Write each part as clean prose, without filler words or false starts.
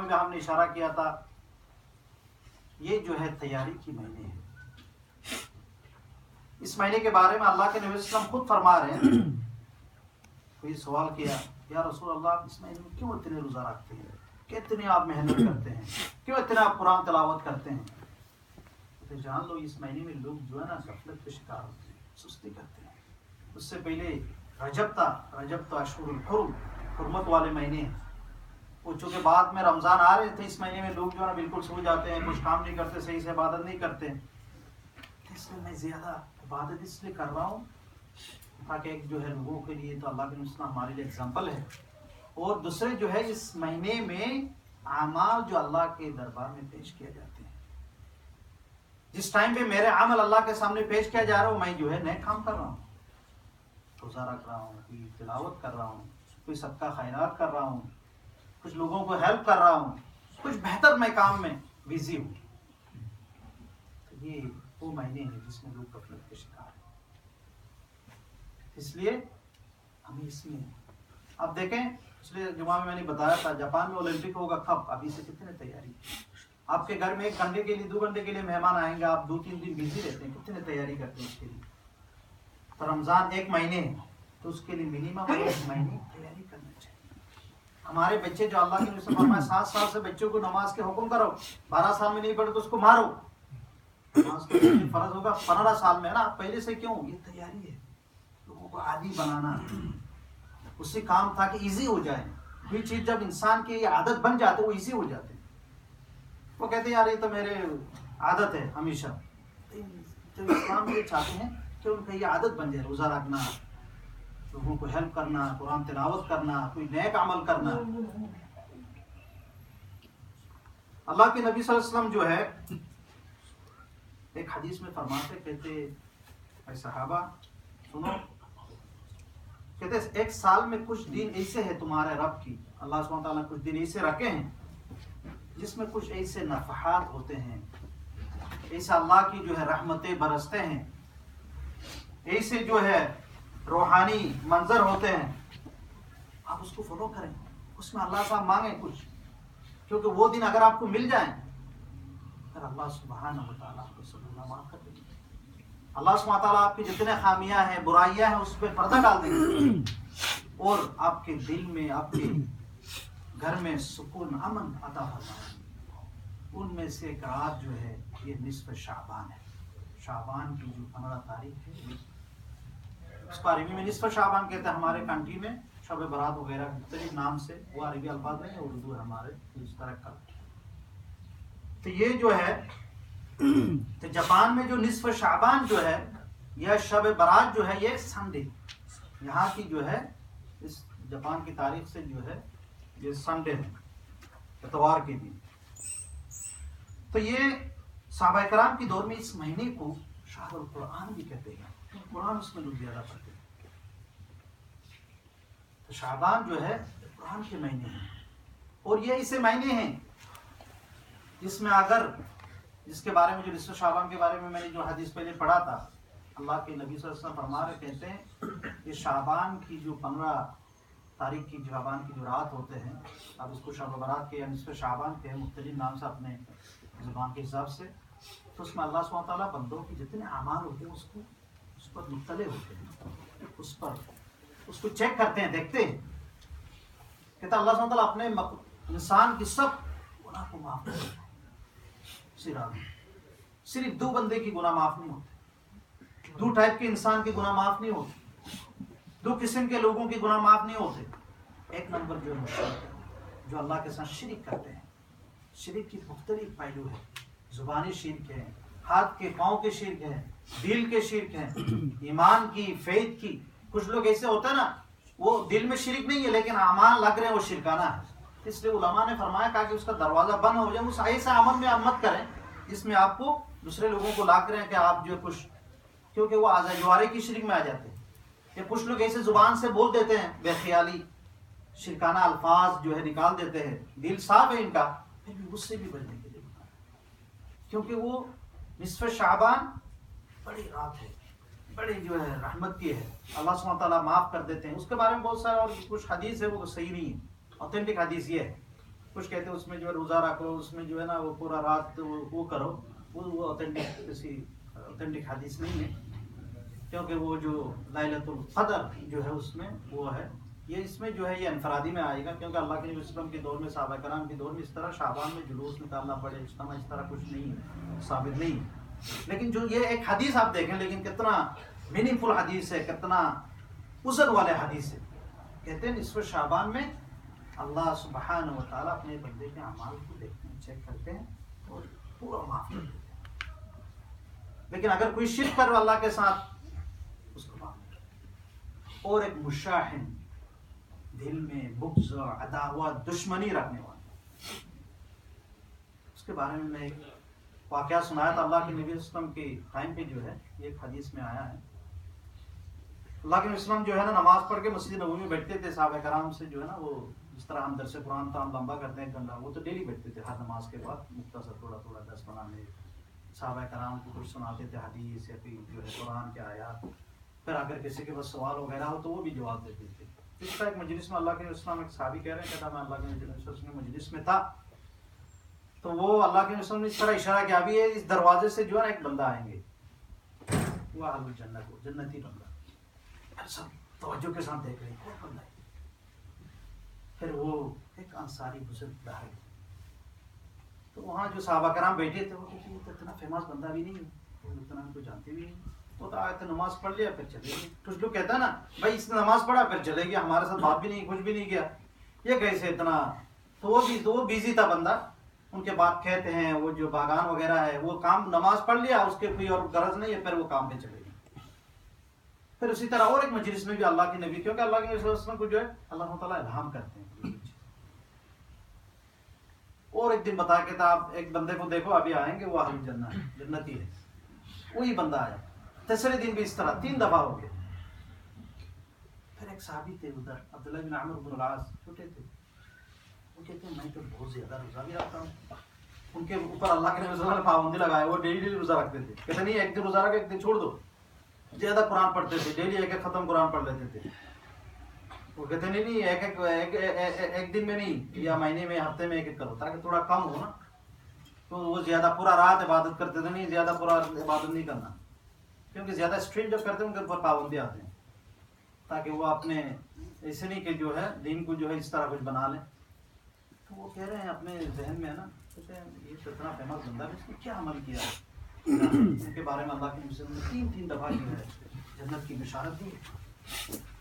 میں بھی ہم نے اشارہ کیا تھا، یہ جو ہے تیاری کی مہینے ہیں۔ اس مہینے کے بارے میں اللہ کے نبی صلی اللہ علیہ وسلم خود فرما رہے ہیں۔ کوئی سوال کیا، یا رسول اللہ آپ اس مہینے میں کیوں اتنے روزہ رکھتے ہیں، کتنے آپ محنت کرتے ہیں، کیوں اتنے آپ قرآن تلاوت کرتے ہیں؟ تو جان لو اس مہینے میں لوگ جو ہے نا غفلت کا شکار ہوتے ہیں، سستی کرتے ہیں۔ اس سے پہلے رجب تھا، رجب تو اشہر الحرم، حرمت والے مہینے ہیں۔ وہ چونکہ بعد میں رمضان آ رہے تھے، اس مہینے میں لوگ جو ہے نا بالکل سو جاتے ہیں، کچھ کام نہیں کرتے، صحیح سے عبادت نہیں کرتے۔ اس لیے میں زیادہ عبادت اس لیے کر رہا ہوں تاکہ ایک جو ہے لوگوں کے لیے تو اللہ کے نبی ہمارے لیے اگزامپل ہے، اور دوسرے جو ہے اس مہینے میں اعمال جو اللہ کے دربار میں پیش کیے جاتے ہیں، جس ٹائم پہ میرے عمل اللہ کے سامنے پیش کیا جا رہا ہوں، میں جو ہے نیک کام کر رہا ہوں، روزہ رکھ رہا ہوں، کوئی تلاوت کر رہا ہوں، کوئی صدقہ خیرات کر رہا ہوں، کچھ لوگوں کو ہیلپ کر رہا ہوں، کچھ بہتر میں کام میں بزی ہوں۔ تو یہ وہ مہینے ہیں جس میں لوگ غفلت کے شکار ہیں۔ اس لیے ہمیں اس میں اب دیکھیں، پچھلے جمعہ میں نے بتایا تھا جاپان میں اولمپک ہوگا کب، ابھی سے کتنے تیاری۔ آپ کے گھر میں 1 گھنٹے کے لیے 2 گھنٹے کے لیے مہمان آئیں گے، آپ 2-3 دن بزی رہتے ہیں، کتنے تیاری کرتے ہیں اس کے لیے۔ تو رمضان 1 مہینے ہے تو اس کے لیے منیمم 1 مہینے تیاری کرنا چاہیے۔ ہمارے بچے جو اللہ کے نبی سے فرمایا 7 سال سے بچوں کو نماز کے حکم کرو، 12 سال میں نہیں پڑھے تو اس کو مارو۔ نماز کا فرض ہوگا 15 سال میں، ہے نا؟ پہلے سے کیوں؟ یہ تیاری ہے، لوگوں کو عادی بنانا، اس سے کام تھا کہ ایزی ہو جائے۔ کوئی چیز جب انسان کی عادت بن جاتے وہ ایزی ہو جاتے، وہ کہتے ہیں یار یہ تو میرے عادت ہے ہمیشہ۔ جو اسلام یہ چاہتے ہیں کہ ان کا یہ عادت بن جائے، روزہ رکھنا، لوگوں کو ہیلپ کرنا، قرآن تلاوت کرنا، کوئی نیک عمل کرنا۔ اللہ کے نبی صلی اللہ علیہ وسلم جو ہے ایک حدیث میں فرماتے، کہتے اے صحابہ سنو، کہتے 1 سال میں کچھ دن ایسے ہیں تمہارے رب کی، اللہ سبحانہ وتعالیٰ کچھ دن ایسے رکھے ہیں جس میں کچھ ایسے نفحات ہوتے ہیں، ایسا اللہ کی جو ہے رحمتیں برستے ہیں، ایسے جو ہے روحانی منظر ہوتے ہیں، آپ اس کو فالو کریں، اس میں اللہ سے مانگیں کچھ، کیونکہ وہ دن اگر آپ کو مل جائیں پھر اللہ سبحانہ وتعالیٰ آپ کو صلی اللہ معاف کر دیں گے۔ اللہ سبحانہ وتعالیٰ آپ کی جتنے خامیاں ہیں، برائیاں ہیں، اس پہ پردہ ڈال دیں گے، اور آپ کے دل میں، آپ کے گھر میں سکون، امن عطا فرمائیں گے۔ ان میں سے ایک رات جو ہے یہ نصف شعبان ہے، شعبان کی جو 15 تاریخ ہے، اس کو عربی میں نصف شعبان کہتے ہیں، ہمارے کنٹری میں شب برات وغیرہ مختلف نام سے، وہ عربی الفاظ نہیں، اردو ہے ہمارے اس طرح کا۔ تو یہ جو ہے تو جاپان میں جو نصف شعبان جو ہے یا شب برات جو ہے یہ سنڈے، یہاں کی جو ہے اس جاپان کی تاریخ سے جو ہے یہ سنڈے ہے، اتوار کے دن۔ تو یہ صحابہ کرام کی دور میں اس مہینے کو شہر القرآن بھی کہتے ہیں، قرآن اس میں لوگ زیادہ پڑھتے ہیں۔ تو شعبان جو ہے قرآن کے مہینے ہیں، اور یہ ایسے مہینے ہیں جس میں اگر جس کے بارے میں جو نصف شعبان کے بارے میں نے جو حدیث پہلے پڑھا تھا، اللہ کے نبی صلی اللہ علیہ وسلم فرما رہے کہتے ہیں کہ شعبان کی جو 15 تاریخ کی شعبان کی جو رات ہوتے ہیں، اب اس کو شب برات کے یا نصف شعبان کے مختلف نام سے اپنے زبان کے حساب سے، تو اس میں اللہ سبحانہ تعالیٰ بندوں کی جتنے اعمال ہوتے ہیں اس پر مطلع ہوتے ہیں، اس کو چیک کرتے ہیں، دیکھتے ہیں۔ کہتا اللہ سبحانہ تعالیٰ اپنے انسان کی سب گناہ کو معاف کرتا ہے، صرف 2 بندے کی گناہ معاف نہیں ہوتے، 2 ٹائپ کے انسان کے گناہ معاف نہیں ہوتے، 2 قسم کے لوگوں کے گناہ معاف نہیں ہوتے۔ ایک نمبر جو ہے مشرک، جو اللہ کے ساتھ شرک کرتے ہیں۔ شرک کی مختلف پہلو ہے، زبانی شرک ہے، ہاتھ کے پاؤں کے شرک ہے، دل کے شرک ہے، ایمان کی، فیض کی۔ کچھ لوگ ایسے ہوتے ہیں نا، وہ دل میں شرک نہیں ہے لیکن اعمال لگ رہے ہیں وہ شرکانہ ہے، اس لیے علماء نے فرمایا کہا کہ اس کا دروازہ بند ہو جائے، اس ایسے عمل میں آپ مت کریں جس میں آپ کو دوسرے لوگوں کو لا کریں کہ آپ جو کچھ، کیونکہ وہ جوارے کی شرک میں آ جاتے ہیں، یا کچھ لوگ ایسے زبان سے بول دیتے ہیں بے خیالی، شرکانہ الفاظ جو ہے نکال دیتے ہیں، دل صاف ہے ان کا، پھر بھی اس سے بھی بچنے کے لیے بتایا، کیونکہ وہ نصف شعبان بڑی رات ہے، بڑی جو ہے رحمت کی ہے، اللہ سبحانہ تعالیٰ معاف کر دیتے ہیں۔ اس کے بارے میں بہت سارا اور کچھ حدیث ہے وہ صحیح نہیں ہے، اوتھینٹک حدیث یہ ہے کچھ کہتے ہیں اس میں جو ہے روزہ رکھو، اس میں جو ہے نا وہ پورا رات وہ کرو، وہ اوتھینٹک حدیث نہیں ہے، کیونکہ وہ جو لیلۃ القدر جو ہے اس میں وہ ہے، یہ اس میں جو ہے یہ انفرادی میں آئے گا، کیونکہ اللہ کے نبی وسلم کے دور میں، صحابہ کرام کے دور میں اس طرح شعبان میں جلوس نکالنا پڑے، اجتماع، اس طرح کچھ نہیں ہے، ثابت نہیں ہے۔ لیکن جو یہ ایک حدیث آپ دیکھیں، لیکن کتنا میننگ فل حدیث ہے، کتنا وزن والے حدیث ہے۔ کہتے ہیں نصف شعبان میں اللہ سبحانہ و تعالیٰ اپنے بندے کے اعمال کو دیکھتے ہیں، چیک کرتے ہیں اور پورا معاف کر دیتے ہیں۔ لیکن اگر کوئی شرک کرے اللہ کے ساتھ، اس کو معاف نہیں کرتے۔ اور ایک مشاحن، دل میں بغض، عداوت، دشمنی رکھنے والا، اس کے بارے میں میں ایک واقعہ سنایا تھا۔ اللہ کے نبی صلی اللہ علیہ وسلم کے ٹائم پہ جو ہے یہ ایک حدیث میں آیا ہے، اللہ کے نبی صلی اللہ علیہ وسلم جو ہے نا نماز پڑھ کے مسجد نبوی میں بیٹھتے تھے، صحابہ کرام سے جو ہے نا وہ جس طرح ہم درس قرآن کا ہم لمبا کرتے ہیں 1 گھنٹہ، وہ تو ڈیلی بیٹھتے تھے ہر نماز کے بعد، مختصر تھوڑا تھوڑا 10 بنانے، صحابہ کرام کو کچھ سناتے تھے حدیث یا پھر جو ہے قرآن کے آیات، پھر اگر کسی کے پاس سوال وغیرہ ہو تو وہ بھی جواب دیتے تھے۔ اس طرح ایک مجلس میں اللہ کے نبی صلی اللہ علیہ وسلم، ایک صحابی کہہ رہے ہیں، کہتا میں اللہ کے نبی صلی اللہ علیہ وسلم کے مجلس میں تھا، تو وہ اللہ کے نبی صلی اللہ علیہ وسلم نے اس طرح اشارہ کیا، ابھی اس دروازے سے جو ہے نا ایک بندہ آئیں گے، وہ اہل الجنت کو، جنتی بندہ، سب توجہ کے ساتھ دیکھ رہے ہیں کون بندہ ہے۔ پھر وہ ایک انصاری بزرگ باہر، تو وہاں جو صحابہ کرام بیٹھے تھے وہ کہتے ہیں تو اتنا فیمس بندہ بھی نہیں ہے، اتنا ہم کو جانتے بھی نہیں، وہ تو آئے تھے نماز پڑھ لیا پھر چلے گئے۔ کچھ لوگ کہتا ہے نا بھائی اس نے نماز پڑھا پھر چلے گیا، ہمارے ساتھ بات بھی نہیں، کچھ بھی نہیں کیا، یہ کیسے اتنا، تو وہ بیزی تھا بندہ، ان کے بعد کہتے ہیں وہ جو باغان وغیرہ ہے وہ کام، نماز پڑھ لیا اس کے کوئی اور غرض نہیں ہے، پھر وہ کام پہ چلے گئے۔ پھر اسی طرح اور ایک مجلس میں بھی اللہ کے نبی، کیونکہ اللہ کے نبی صلی اللہ علیہ وسلم کو جو ہے اللہ تعالیٰ الہام کرتے ہیں، اور ایک دن بتا کے تھا آپ ایک بندے کو دیکھو ابھی آئیں گے وہ اہل جنت ہے، جنتی ہے، وہی بندہ آیا۔ تیسرے دن بھی اس طرح 3 دفعہ ہو گئے۔ پھر ایک صحابی تھے ادھر، عبداللہ بن عمرو بن العاص، چھوٹے تھے، وہ کہتے ہیں میں تو بہت زیادہ روزہ بھی رکھتا ہوں، ان کے اوپر اللہ کے نبی صلی اللہ علیہ وسلم نے پابندی لگائے، وہ ڈیلی روزہ رکھتے تھے، کہتے نہیں ایک دن روزہ رکھ ایک دن چھوڑ دو، زیادہ قرآن پڑھتے تھے، ڈیلی ایک ختم قرآن پڑھ لیتے تھے، وہ کہتے نہیں ایک دن میں نہیں، یا مہینے میں ہفتے میں ایک کرو تاکہ تھوڑا کم ہو نا، تو وہ زیادہ پورا رات عبادت کرتے تھے، نہیں زیادہ پورا عبادت نہیں کرنا، کیونکہ زیادہ اسٹرین جو کرتے ہیں ان کے اوپر پابندی آتے ہیں، تاکہ وہ اپنے ایسے نہیں کہ جو ہے دین کو جو ہے اس طرح کچھ بنا لیں۔ تو وہ کہہ رہے ہیں اپنے ذہن میں نا، کہتے ہیں یہ تو اتنا فیمس بندہ ہے، اس نے کیا عمل کیا ہے، ان کے بارے میں اللہ کے نبی صلی اللہ علیہ وسلم نے 3 دفعہ جو ہے جنت کی بشارت دی۔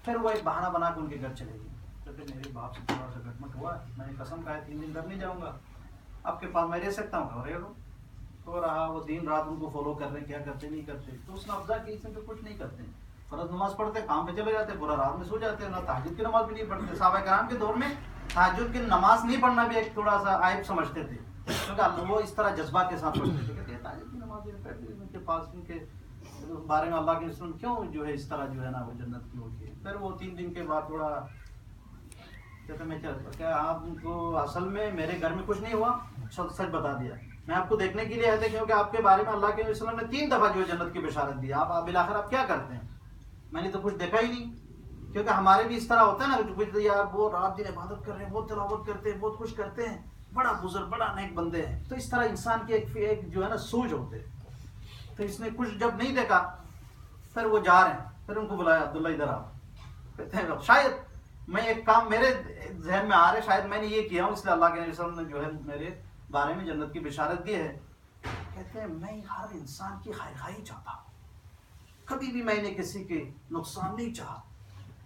پھر وہ ایک بہانہ بنا کے ان کے گھر چلے گئے، کہتے میرے باپ سے تھوڑا سا گھٹمٹ ہوا، میں نے قسم کھایا 3 دن گھر نہیں جاؤں گا، آپ کے پاس میں رہ سکتا ہوں، رہ لو۔ تو رہا وہ دن رات ان کو فالو کر رہے ہیں، کیا کرتے نہیں کرتے، تو اس نے افزا کہ اس میں تو کچھ نہیں کرتے، فرض نماز پڑھتے، کام پہ چلے جاتے، پورا رات میں سو جاتے، نہ تہجد کی نماز بھی نہیں پڑھتے۔ صحابہ کرام کے دور میں تہجد کی نماز نہیں پڑھنا بھی ایک تھوڑا سا عیب سمجھتے تھے، کیونکہ وہ اس طرح جذبہ کے ساتھ پڑھتے تھے، کہتے ہیں تہجد کی نماز ان کے پاس، ان کے بارے میں اللہ کے رسول کیوں جو ہے اس طرح جو ہے نا وہ جنت کی ہوتی ہے۔ پھر وہ 3 دن کے بعد تھوڑا کہتے میں کیا آپ کو اصل میں میرے گھر میں کچھ نہیں ہوا، سچ بتا دیا، میں آپ کو دیکھنے کے لیے آئے تھے، کیونکہ آپ کے بارے میں اللہ کے وسلم نے 3 دفعہ جو ہے جنت کی بشارت دی، آپ بالآخر آپ کیا کرتے ہیں، میں نے تو کچھ دیکھا ہی نہیں، کیونکہ ہمارے بھی اس طرح ہوتا ہے نا، کچھ یار وہ رات دن عبادت کر رہے ہیں، بہت تلاوت کرتے ہیں، بہت کچھ کرتے ہیں، بڑا بزرگ بڑا نیک بندے ہیں، تو اس طرح انسان کی ایک جو ہے نا سوچ ہوتے ہیں۔ تو اس نے کچھ جب نہیں دیکھا، پھر وہ جا رہے ہیں، پھر ان کو بلایا، عبداللہ ادھر آؤ، کہتے ہیں شاید میں ایک کام میرے ذہن میں آ رہا ہے، شاید میں نے یہ کیا ہوں، اس لیے اللہ کے نبی صلی اللہ علیہ وسلم نے جو ہے میرے بارے میں جنت کی بشارت دی ہے۔ کہتے ہیں میں ہر انسان کی خیر خواہی چاہتا ہوں، کبھی بھی میں نے کسی کے نقصان نہیں چاہا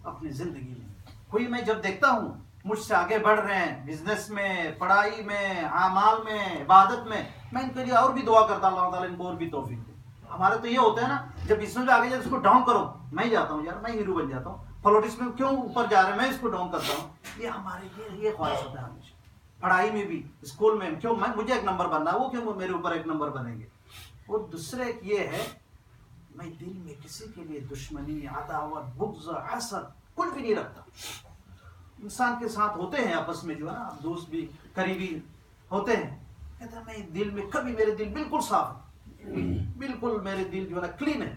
اپنی زندگی میں۔ کوئی میں جب دیکھتا ہوں مجھ سے آگے بڑھ رہے ہیں بزنس میں، پڑھائی میں، اعمال میں، عبادت میں ان کے لیے اور بھی دعا کرتا ہوں، اللہ تعالیٰ ان کو اور بھی توفیق دے۔ ہمارا تو یہ ہوتا ہے نا، جب اس میں آگے جائے اس کو ڈاؤن کرو، میں جاتا ہوں یار، میں ہیرو بن جاتا ہوں، پولیٹکس میں کیوں اوپر جا رہے ہیں، میں اس کو ڈاؤن کرتا ہوں، یہ ہمارے لیے یہ خواہش ہوتا ہے ہمیشہ۔ پڑھائی میں بھی، اسکول میں کیوں مجھے 1 نمبر بننا ہے، وہ کیوں میرے اوپر 1 نمبر بنیں گے۔ اور دوسرے یہ ہے میں دل میں کسی کے لیے دشمنی، عداوت، بغض، حسد کچھ بھی نہیں رکھتا۔ انسان کے ساتھ ہوتے ہیں آپس میں جو ہے نا، دوست بھی قریبی ہوتے ہیں، کہتا ہے میں دل میں کبھی، میرے دل بالکل صاف ہے، بالکل میرے دل جو ہے نا کلین ہے،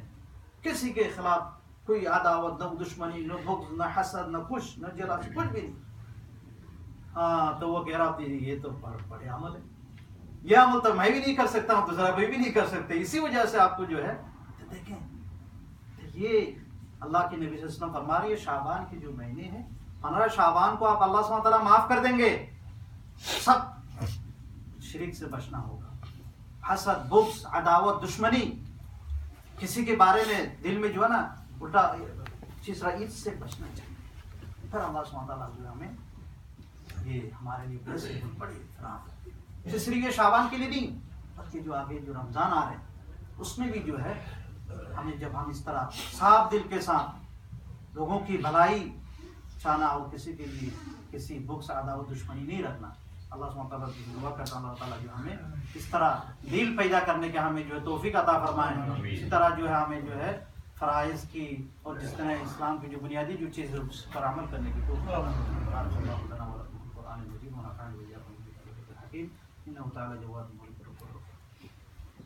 کسی کے خلاف کوئی عداوت، نہ دشمنی، نہ بغض، نہ حسد، نہ کچھ، نہ جلال، کچھ بھی نہیں۔ ہاں تو وہ کہہ رہا تھا یہ تو بڑے عمل ہے، یہ عمل تو میں بھی نہیں کر سکتا ہوں، دوسرا کوئی بھی نہیں کر سکتے، اسی وجہ سے آپ کو جو ہے دیکھیں یہ اللہ کے نبی صلی اللہ علیہ وسلم فرما رہی ہے شعبان کے جو مہینے ہیں 15 شعبان کو آپ اللہ سبحانہ تعالیٰ معاف کر دیں گے، سب شرک سے بچنا ہوگا، حسد، بغض، عداوت، دشمنی، کسی کے بارے میں دل میں جو ہے نا الٹا چیز رئیس سے بچنا چاہیے، پھر اللہ سبحانہ تعالیٰ جو ہمیں یہ ہمارے لیے بڑی فراہم ہے۔ اس لیے شعبان کے لیے نہیں بلکہ جو آگے جو رمضان آ رہے ہیں اس میں بھی جو ہے ہمیں جب ہم اس طرح صاف دل کے ساتھ لوگوں کی بھلائی چاہنا اور کسی کے لیے کسی بغض، عداوت، دشمنی نہیں رکھنا، اللہ سبحانہ تعالیٰ کی دعا کرتا ہوں اللہ تعالیٰ جو ہمیں اس طرح دل پیدا کرنے کے ہمیں جو ہے توفیق عطا فرمائے، اسی طرح جو ہے ہمیں جو ہے فرائض کی اور جس طرح اسلام کی جو بنیادی جو چیز ہے اس پر عمل کرنے کی توفیق عطا فرمائے۔